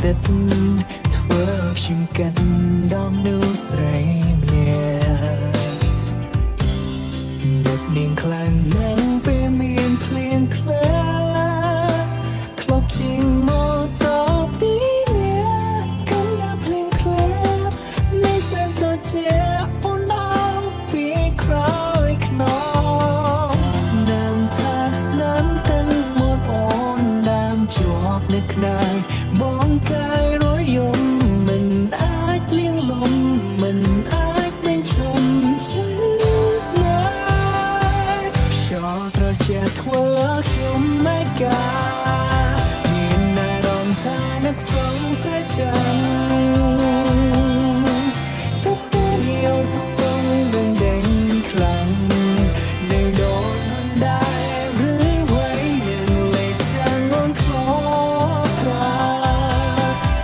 តិតធ្វើខ្ញុំកាន់ដំណូស្រីម្នាក់ដឹកនាងខ្លាំងណាស់ពេលមានភ្លៀងធ្លាក់ធ្លាប់ជាងមកតពីនេះកាន់តែភ្លៀងធ្លាក់មិនសែនត្រជាអូនអោពីក្រោយខ្នងស្នាមថាបស្នាមទាំងមកអូនដាមជាប់នៅក្នើយបងកាយរយំមិនអាចលៀងលំមិនអាចមិនឈំชื้នស្នេហ៍ចោលត្រជាធ្វើខ្ញុំไม่กล้าមានអារម្មណ៍ថានឹកសង្ស័យจังទុកពេលយកសុខទុំដឹងដេញខ្លាំងនៅដូចមិនដែរឬໄວនឹងលេចចាំងអូនធ្លាប់ប្រា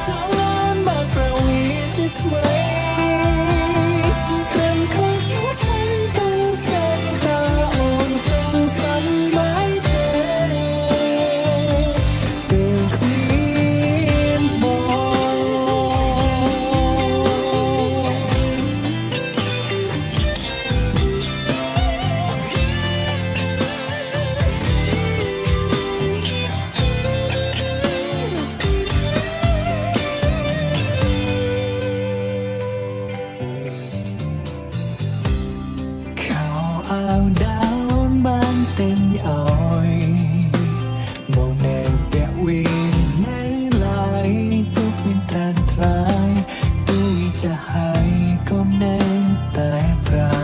ចង់អូនបើប្រវីជាថ្មីត្រឹមខុសសរសៃទៅសេតើអូនសង្សំមិនទេពេលគ្មានបងខោអាវដោនបានទិញឲ្យមកនៅពាក់វីនៅឡើយទុកមានត្រានត្រាយទូចាស់ហើយក៏នៅតែប្រា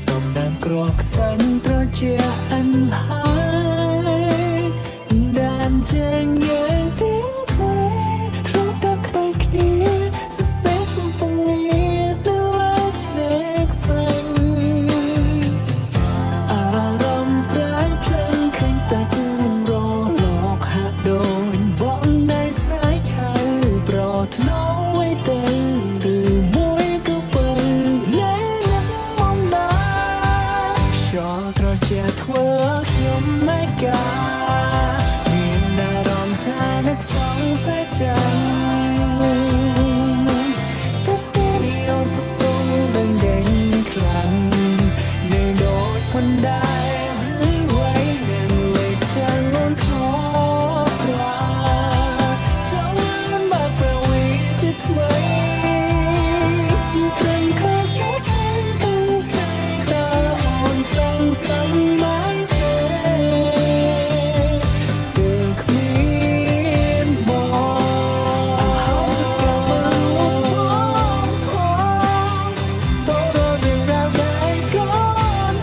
សំដានក្រខ្សាញ់ត្រជាអិនហើយដានជាងយើងទាំងទ្វេធ្លាប់ដល់ក្បែរគ្នាសរសេរចំពោះងារនៅលើឆ្នេរខ្សាញ់អារម្មណ៍ប្រែភ្លឹងឃើញតែគូរលោកហាក់ដូចបងនៅស្រែកហៅប្រថ្នូរໄວទៅឬមួយក៏បើលែងមកដល់ចោលត្រជាធ្វើខ្ញុំไม่กล้าមានអារម្មណ៍ថានឹកសង្ស័យจังទុកពេលយកសុខទុំដឹងដេញខ្លាំងនៅដូចមិនដែរឬໄວនឹងលេចចាំងអូនធ្លាប់ប្រាចង់អូនបើប្រវីជាថ្មីត្រឹមខុសសរសៃទៅសេតើអូនសង្សំមិនទេពេលគ្មានបងអោសកម្មបងផងស្ទើររឿងរ៉ាវដែលកូន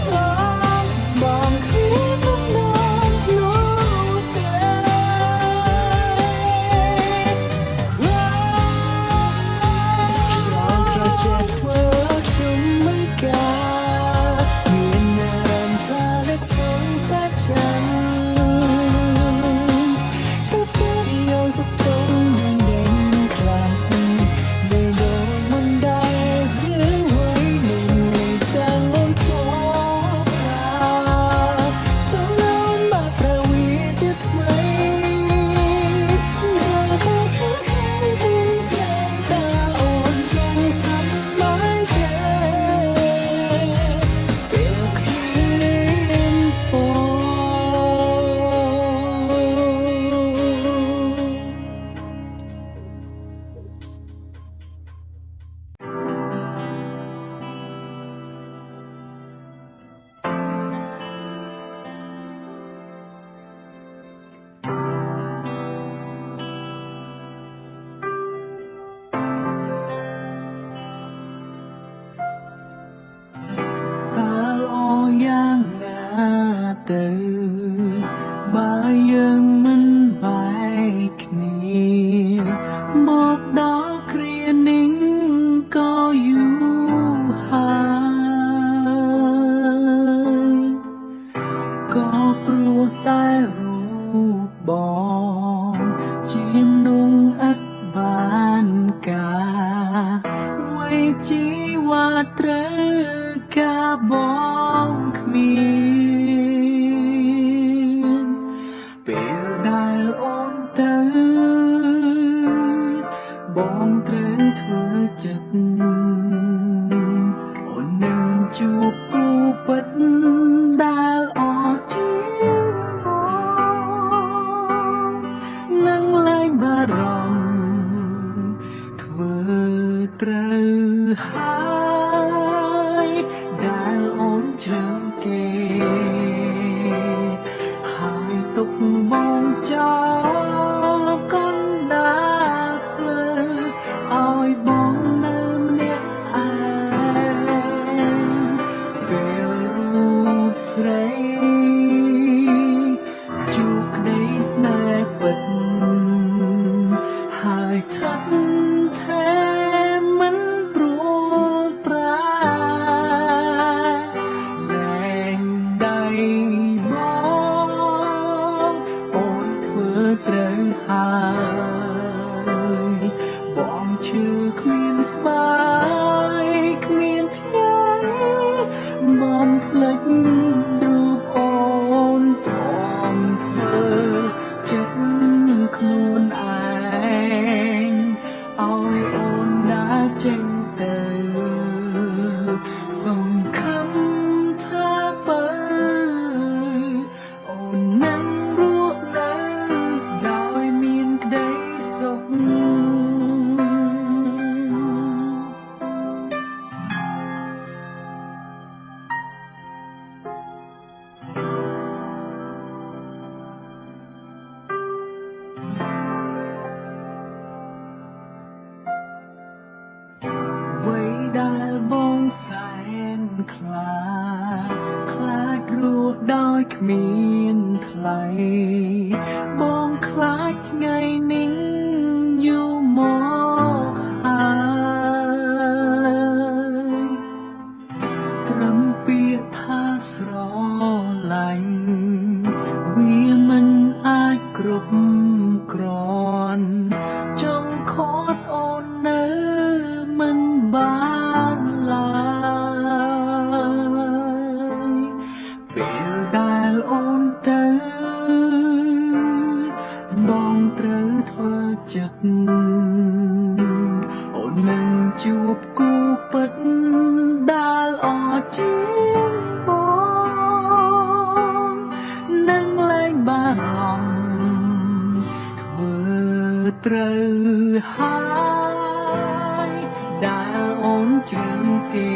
បងគ្មានដំណំនោះទេចោលត្រជាធ្វើខ្ញុំไม่กล้าមានអារម្មណ៍ថានឹកសង្ស័យจังតែពេលយកសុខទុំនឹងដេញខ្លាំងនៅដូចមិនដែរឬໄວនឹងលេចចាំងអូនធ្លាប់ប្រាចង់អូនបើប្រវីជាថ្មីយ៉ាងខុសសរសៃទៅសេតើអូនសង្សំមិនទេពេលគ្មានបង តើអូយ៉ាងណាទៅបើយើងមិនបែកគ្នាមកដល់គ្រានេះក៏យូរហើយក៏ព្រោះតែរូបបងជាមនុស្សឥតបានការໄວជីវ៉ាត្រូវការបងគ្មានពេលដែលអូនទៅ ទុកបងចោលកណ្ដាលភ្លឺឲ្យបងនៅម្នាក់ឯងពេលរូបស្រីជួបក្តីស្នេហ៍ពិតហើយថាត់ថែមិនព្រួលប្រាលែងដៃបងអូនធ្វើត្រូវហើយបងឈឺគ្មានស្បាយគ្មានថ្ងៃបងភ្លេចរូបអូនតមធ្វើចិត្តខ្លួនឯងឲ្យអូនដើរចេញទៅសង្ឃឹមថាបើអូននឹងរស់នៅដោយមានក្តីសុខអ្វីដែលបងសែនខ្លាចរស់ដោយគ្មានថ្លៃបងខ្លាចថ្ងៃនេះយូរមកហើយត្រឹមពាក្យថាស្រឡាញ់វាមិនអាចគ្រប់គ្រាន់ចង់ខត់អូននៅមិនបានឡើយពេលដែលអូនទៅបងត្រូវធ្វើចិត្តអូននឹងជួបគូពិតដែលអត់ជាបងនឹងលែងបារម្ភធ្វើត្រូវហើយដែលអូនជឿគេ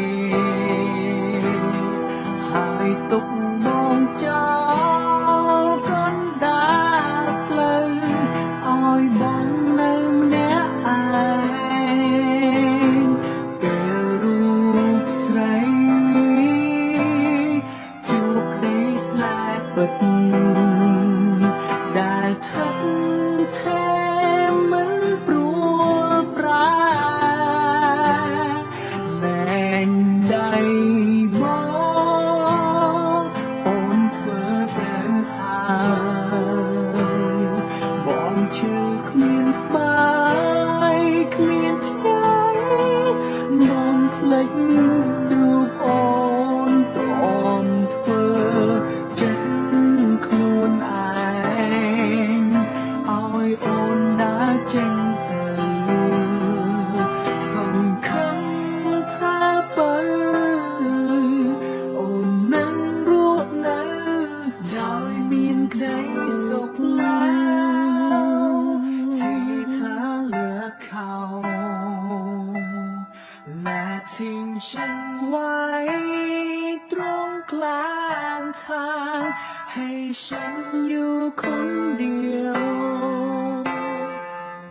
ហើយទុកបងចោលកណ្ដាលផ្លូវឲ្យបងនៅម្នាក់ឯងពេលរូបស្រីជួបក្តីស្នេហ៍ពិតដែលថាត់ថែមិនព្រួលប្រាលែងដៃបងអូនធ្វើត្រូវហើយបងឈឺគ្មានស្បាយគ្មានថ្ងៃបងភ្លេចរូបអូនតមធ្វើចិត្តខ្លួនឯងឲ្យអូនដើរចេញទៅសង្ឃឹមថាបើអូននឹងរស់នៅដោយមានក្តីសុខที่เธอเลือกเขาและทิ้งฉันไว้ตรงกลางทางให้ฉันอยู่คนเดียว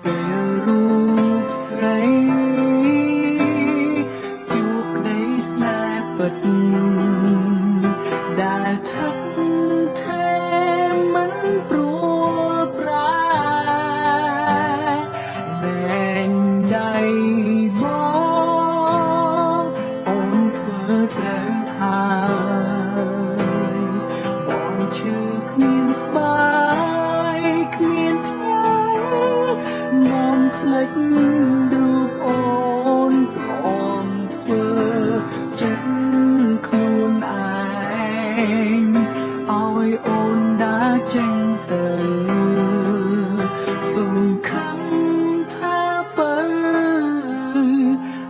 ពេលរូបស្រីជួបក្តីស្នេហ៍ពិតដែលថាត់ថែមិនព្រួលប្រាលែងដៃបងអូនធ្វើត្រូវហើយបងឈឺគ្មានស្បាយគ្មានថ្ងៃបងភ្លេចរូបអូនតមធ្វើចិត្តខ្លួនឯងឲ្យអូនដើរចេញទៅសង្ឃឹមថាបើ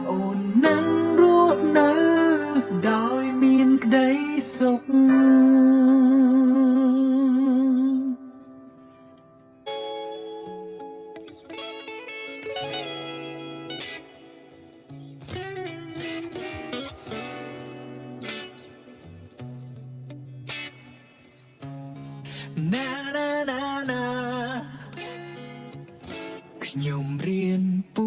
អូននឹងរស់នៅដោយមានក្តីសុខ Na ខ្ញុំរៀនពូ